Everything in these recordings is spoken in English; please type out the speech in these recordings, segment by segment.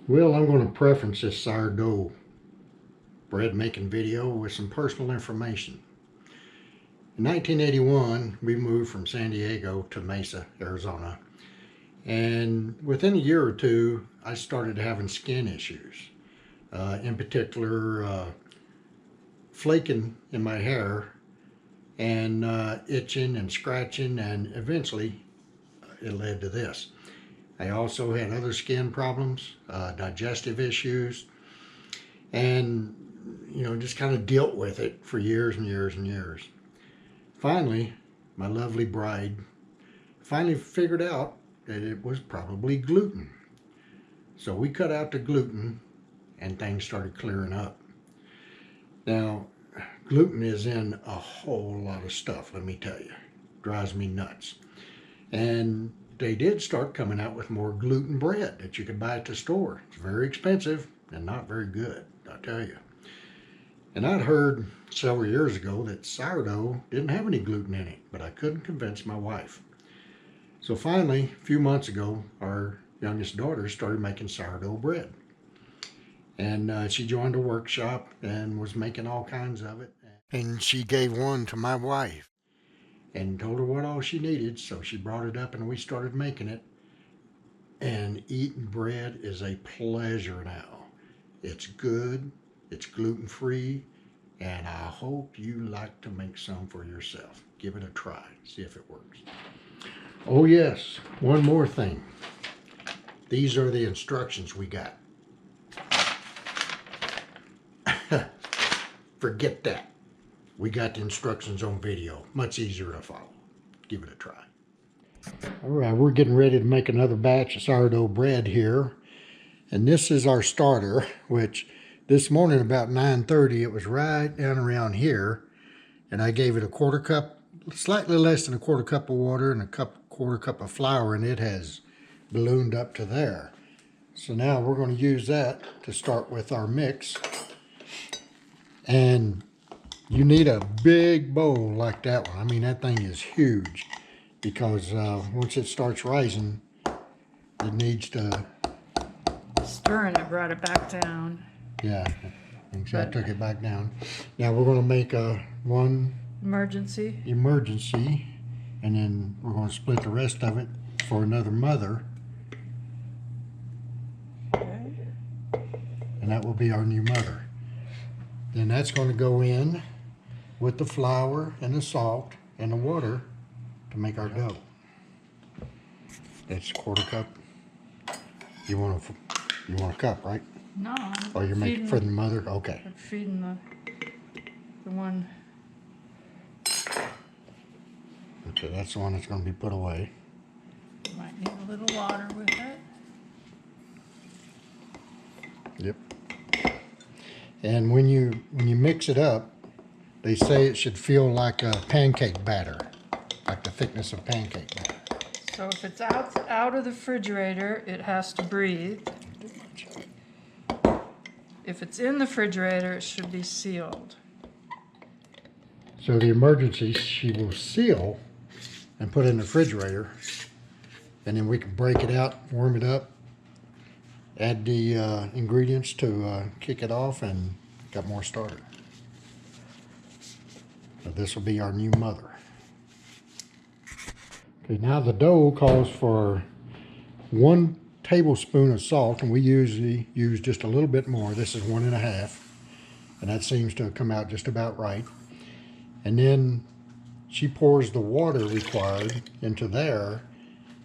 Well, I'm going to preference this sourdough bread making video with some personal information. In 1981, we moved from San Diego to Mesa, Arizona. And within a year or two, I started having skin issues. In particular, flaking in my hair and itching and scratching, and eventually it led to this. I also had other skin problems, digestive issues, and just kind of dealt with it for years and years and years. Finally, my lovely bride finally figured out that it was probably gluten. So we cut out the gluten and things started clearing up. Now, gluten is in a whole lot of stuff, let me tell you. Drives me nuts. And they did start coming out with more gluten bread that you could buy at the store. It's very expensive and not very good, I'll tell you. And I'd heard several years ago that sourdough didn't have any gluten in it, but I couldn't convince my wife. So finally, a few months ago, our youngest daughter started making sourdough bread. And she joined a workshop and was making all kinds of it. And she gave one to my wife and told her what all she needed. So she brought it up and we started making it. And eating bread is a pleasure now. It's good, it's gluten-free, and I hope you like to make some for yourself. Give it a try, see if it works. Oh yes, one more thing. These are the instructions we got. Forget that. We got the instructions on video. Much easier to follow. Give it a try. All right, we're getting ready to make another batch of sourdough bread here. And this is our starter, which this morning about 9:30, it was right down around here. And I gave it a quarter cup, slightly less than a quarter cup of water and a quarter cup of flour, and it has ballooned up to there. So now we're going to use that to start with our mix. And you need a big bowl like that one. I mean, that thing is huge because once it starts rising, it needs to... Stirring it brought it back down. Yeah, I took it back down. Now we're going to make one emergency, and then we're going to split the rest of it for another mother. Okay. And that will be our new mother. Then that's going to go in with the flour and the salt and the water to make our dough. That's a quarter cup. You want a cup, right? No. Oh, you're making for the mother? Okay. I'm feeding the one. Okay, that's the one that's going to be put away. Might need a little water with it. Yep. And when you mix it up, they say it should feel like a pancake batter, like the thickness of pancake batter. So if it's out of the refrigerator, it has to breathe. If it's in the refrigerator, it should be sealed. So the emergency, she will seal and put it in the refrigerator, and then we can break it out, warm it up, add the ingredients to kick it off, and got more starter. So this will be our new mother. Okay, now the dough calls for 1 tablespoon of salt, and we usually use just a little bit more. This is 1.5, and that seems to come out just about right. And then she pours the water required into there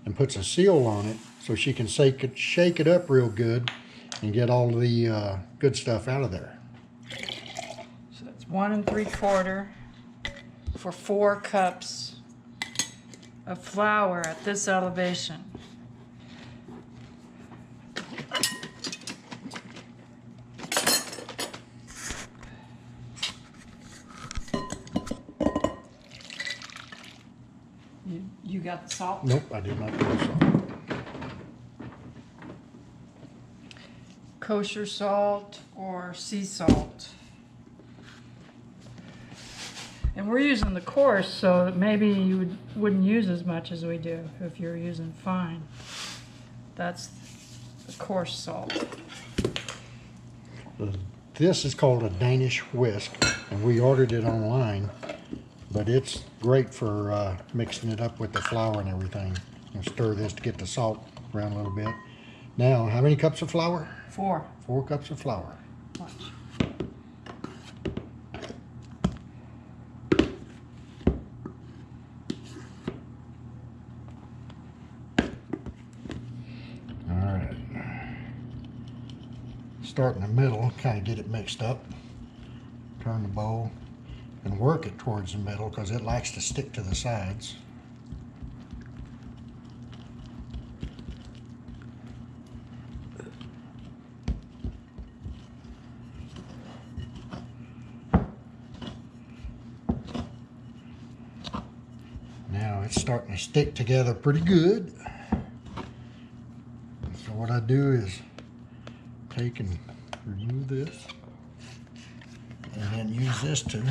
and puts a seal on it so she can shake it up real good and get all the good stuff out of there. So that's 1 3/4 for 4 cups of flour at this elevation. You got the salt? Nope, I did not put the salt. Kosher salt or sea salt. And we're using the coarse, so maybe you wouldn't use as much as we do if you're using fine. That's the coarse salt. This is called a Danish whisk, and we ordered it online, but it's great for mixing it up with the flour and everything. And stir this to get the salt around a little bit. Now, how many cups of flour? 4. 4 cups of flour. Watch. Start in the middle, kind of get it mixed up. Turn the bowl and work it towards the middle because it likes to stick to the sides. Now it's starting to stick together pretty good. So what I do is take and remove this, and then use this to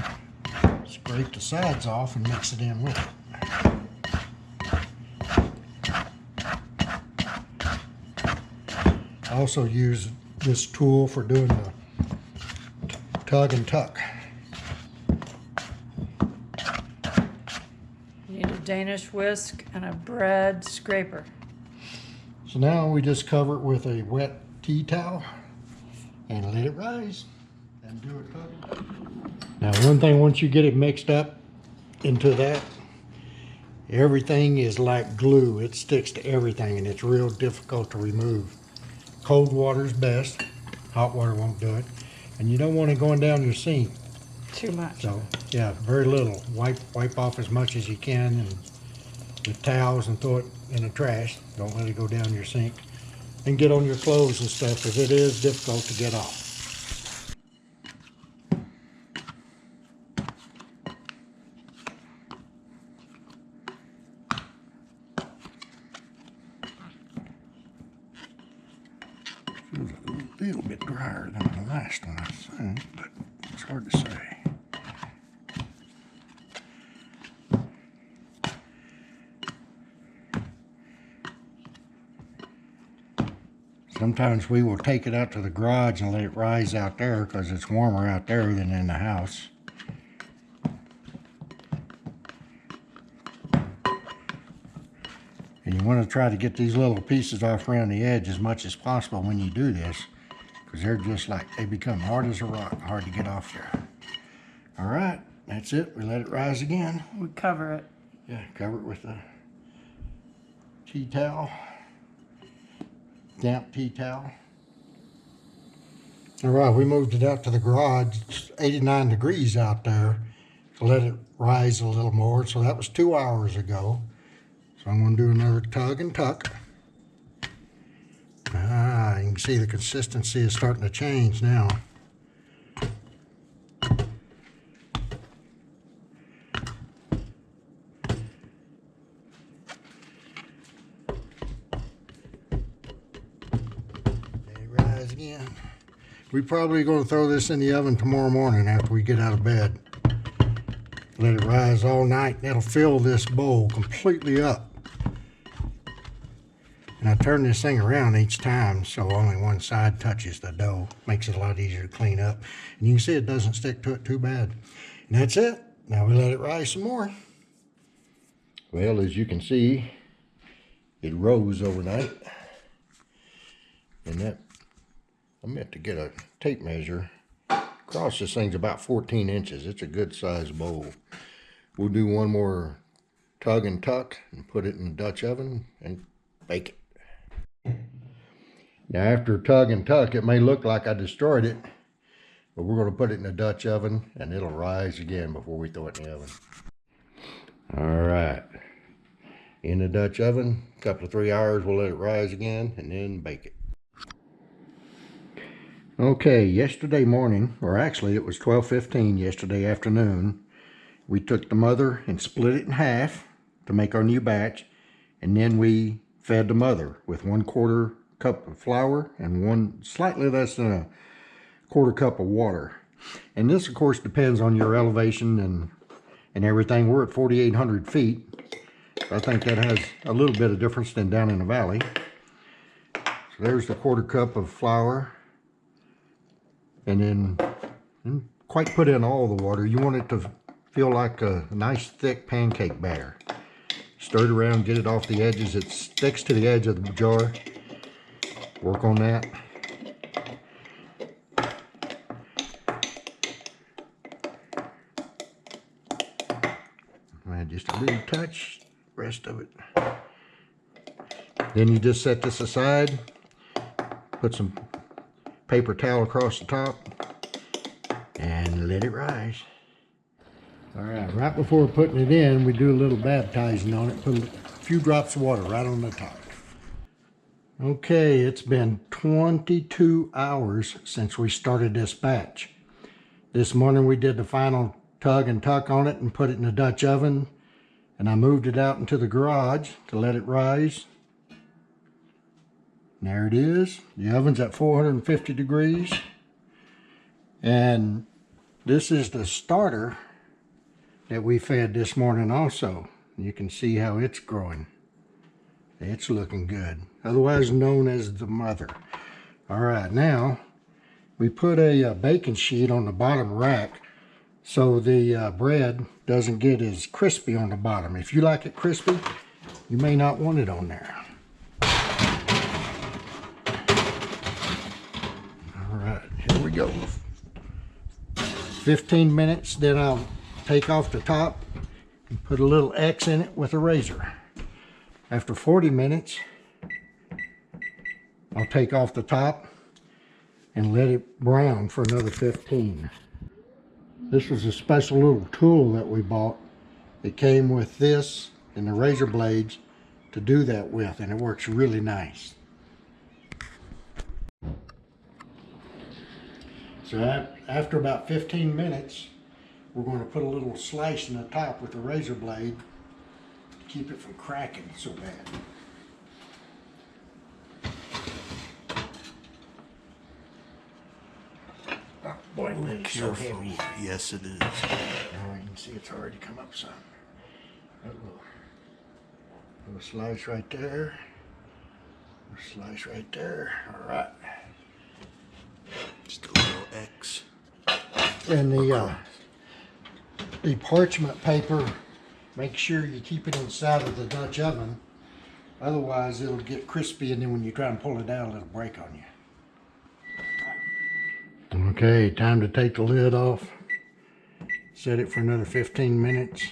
scrape the sides off and mix it in with it. I also use this tool for doing the tug and tuck. You need a Danish whisk and a bread scraper. So now we just cover it with a wet tea towel and let it rise and do it tugging. Now one thing, once you get it mixed up into that, everything is like glue. It sticks to everything and it's real difficult to remove. Cold water is best. Hot water won't do it. And you don't want it going down your sink. Too much. So yeah, very little. Wipe off as much as you can and with towels and throw it in the trash. Don't let it go down your sink. And get on your clothes and stuff because it is difficult to get off. Feels a little bit drier than the last one, I think, but it's hard to say. Sometimes we will take it out to the garage and let it rise out there because it's warmer out there than in the house. And you want to try to get these little pieces off around the edge as much as possible when you do this, because they're just like, they become hard as a rock, hard to get off there. All right, that's it. We let it rise again. We cover it. Yeah, cover it with a tea towel. Damp tea towel. All right, we moved it out to the garage. It's 89 degrees out there to let it rise a little more. So that was 2 hours ago. So I'm going to do another tug and tuck. Ah, you can see the consistency is starting to change now. Again. We're probably going to throw this in the oven tomorrow morning after we get out of bed. Let it rise all night. That'll fill this bowl completely up. And I turn this thing around each time so only one side touches the dough. Makes it a lot easier to clean up. And you can see it doesn't stick to it too bad. And that's it. Now we let it rise some more. Well, as you can see, it rose overnight. And that, I meant to get a tape measure. Across this thing's about 14 inches. It's a good sized bowl. We'll do one more tug and tuck and put it in the Dutch oven and bake it. Now after tug and tuck, it may look like I destroyed it, but we're going to put it in the Dutch oven and it'll rise again before we throw it in the oven. All right. In the Dutch oven, a couple of 3 hours, we'll let it rise again and then bake it. Okay, yesterday morning, or actually it was 12:15 yesterday afternoon, we took the mother and split it in half to make our new batch, and then we fed the mother with 1/4 cup of flour and slightly less than a 1/4 cup of water. And this, of course, depends on your elevation and everything. We're at 4,800 feet. I think that has a little bit of difference than down in the valley. So there's the 1/4 cup of flour. And then didn't quite put in all the water. You want it to feel like a nice thick pancake batter. Stir it around, get it off the edges. It sticks to the edge of the jar. Work on that. And just a little touch, rest of it. Then you just set this aside. Put some paper towel across the top and let it rise. All right, right before putting it in, we do a little baptizing on it. Put a few drops of water right on the top. Okay, it's been 22 hours since we started this batch. This morning we did the final tug and tuck on it and put it in the Dutch oven. And I moved it out into the garage to let it rise. And there it is. The oven's at 450 degrees. And this is the starter that we fed this morning also. You can see how it's growing. It's looking good. Otherwise known as the mother. All right, now we put a baking sheet on the bottom rack so the bread doesn't get as crispy on the bottom. If you like it crispy, you may not want it on there. All right, here we go. 15 minutes, then I'll take off the top and put a little X in it with a razor. After 40 minutes, I'll take off the top and let it brown for another 15. This was a special little tool that we bought. It came with this and the razor blades to do that with, and it works really nice. So after about 15 minutes, we're going to put a little slice in the top with the razor blade to keep it from cracking so bad. Oh boy, it's so heavy. Yes, it is. Now you can see it's already come up some. A little slice right there. A slice right there. All right. Just a little X. And the parchment paper, make sure you keep it inside of the Dutch oven. Otherwise, it'll get crispy, and then when you try and pull it out, it'll break on you. Okay, time to take the lid off. Set it for another 15 minutes.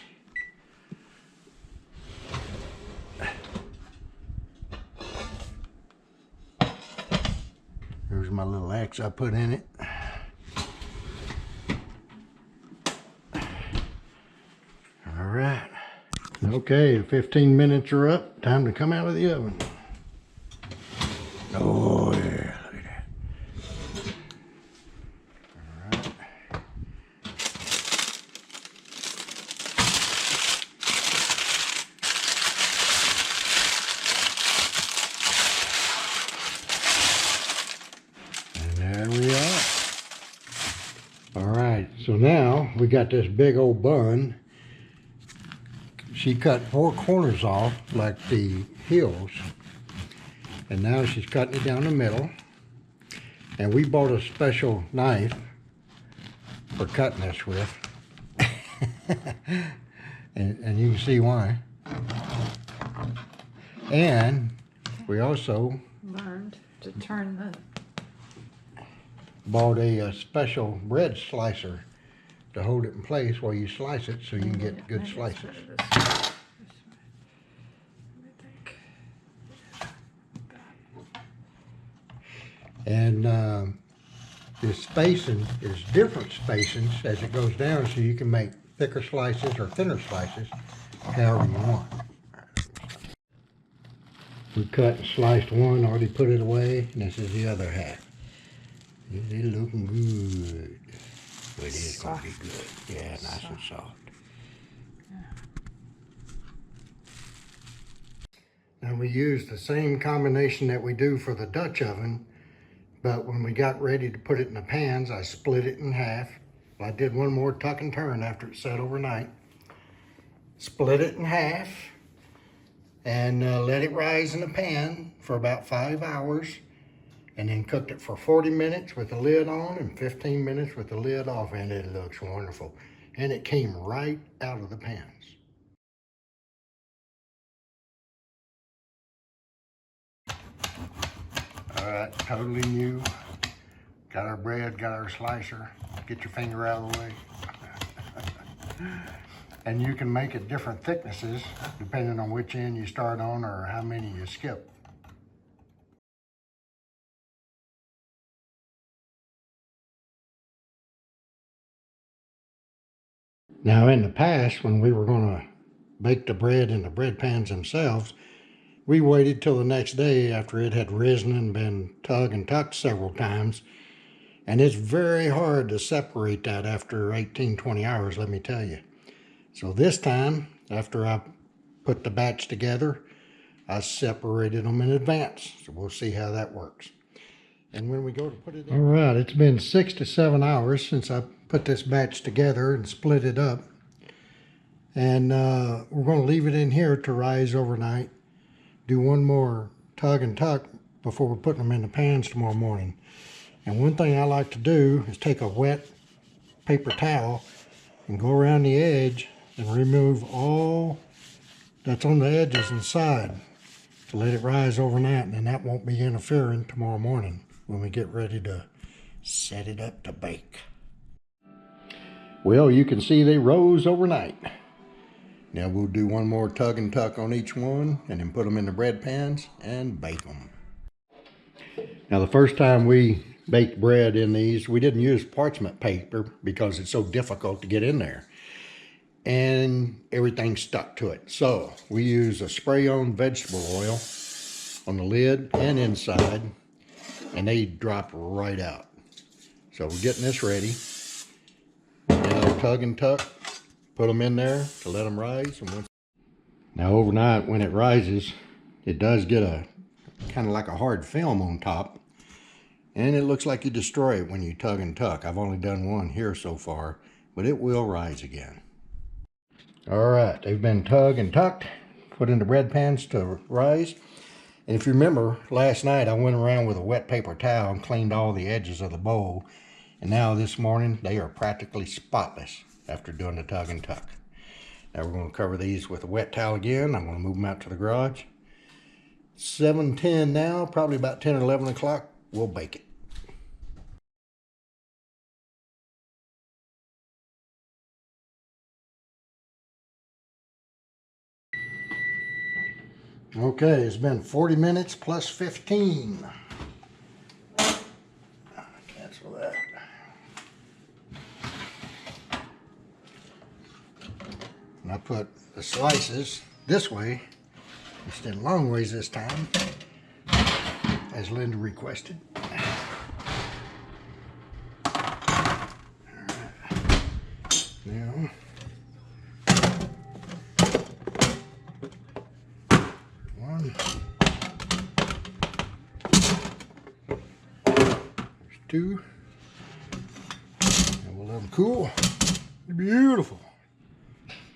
There's my little X I put in it. All right. Okay, 15 minutes are up. Time to come out of the oven. Oh yeah, look at that. All right. And there we are. All right, so now we got this big old bun. She cut 4 corners off like the hills, and now she's cutting it down the middle. And we bought a special knife for cutting this with. and you can see why. And we also Learned to turn the... bought a special bread slicer to hold it in place while you slice it so you can get good slices. And the spacing is different spacings as it goes down, so you can make thicker slices or thinner slices, however you want. We cut and sliced one, already put it away, and this is the other half. It's looking good. But it is going to be good. Yeah, nice and soft. Now we use the same combination that we do for the Dutch oven, but when we got ready to put it in the pans, I split it in half. I did one more tuck and turn after it sat overnight. Split it in half and let it rise in the pan for about 5 hours. and then cooked it for 40 minutes with the lid on and 15 minutes with the lid off, and it looks wonderful. And it came right out of the pans. All right, totally new. Got our bread, got our slicer. Get your finger out of the way. And you can make it different thicknesses depending on which end you start on or how many you skip. Now in the past, when we were going to bake the bread in the bread pans themselves, we waited till the next day after it had risen and been tugged and tucked several times. And it's very hard to separate that after 18, 20 hours, let me tell you. So this time, after I put the batch together, I separated them in advance. So we'll see how that works. And when we go to put it in... All right, it's been 6 to 7 hours since I put this batch together and split it up. And we're going to leave it in here to rise overnight. Do one more tug and tuck before we're putting them in the pans tomorrow morning. And one thing I like to do is take a wet paper towel and go around the edge and remove all that's on the edges and side to let it rise overnight, and then that won't be interfering tomorrow morning when we get ready to set it up to bake. Well, you can see they rose overnight. Now we'll do one more tug and tuck on each one and then put them in the bread pans and bake them. Now the first time we baked bread in these, we didn't use parchment paper because it's so difficult to get in there. And everything stuck to it. So we use a spray-on vegetable oil on the lid and inside, and they drop right out. So we're getting this ready. Now tug and tuck, put them in there to let them rise. And now overnight when it rises, it does get a kind of like a hard film on top, and it looks like you destroy it when you tug and tuck. I've only done one here so far, but it will rise again. All right, they've been tugged and tucked, put into bread pans to rise. And if you remember, last night I went around with a wet paper towel and cleaned all the edges of the bowl. And now this morning, they are practically spotless after doing the tug and tuck. Now we're going to cover these with a wet towel again. I'm going to move them out to the garage. 7:10 now, probably about 10 or 11 o'clock, we'll bake it. Okay, it's been 40 minutes plus 15. Cancel that. And I put the slices this way instead of long ways this time, as Linda requested. All right. Now, one, there's two, and we'll let them cool. Beautiful.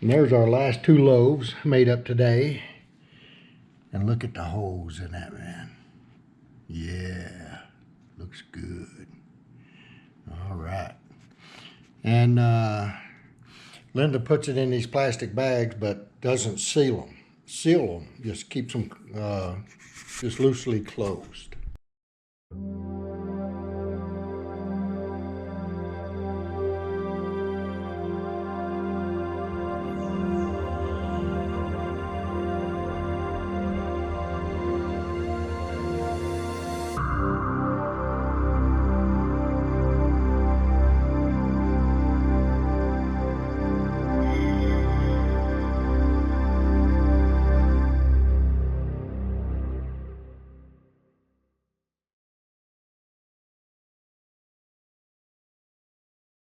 And there's our last 2 loaves made up today. And look at the holes in that, man. Yeah, looks good. All right. And Linda puts it in these plastic bags, but doesn't seal them. Seal them, just keeps them just loosely closed.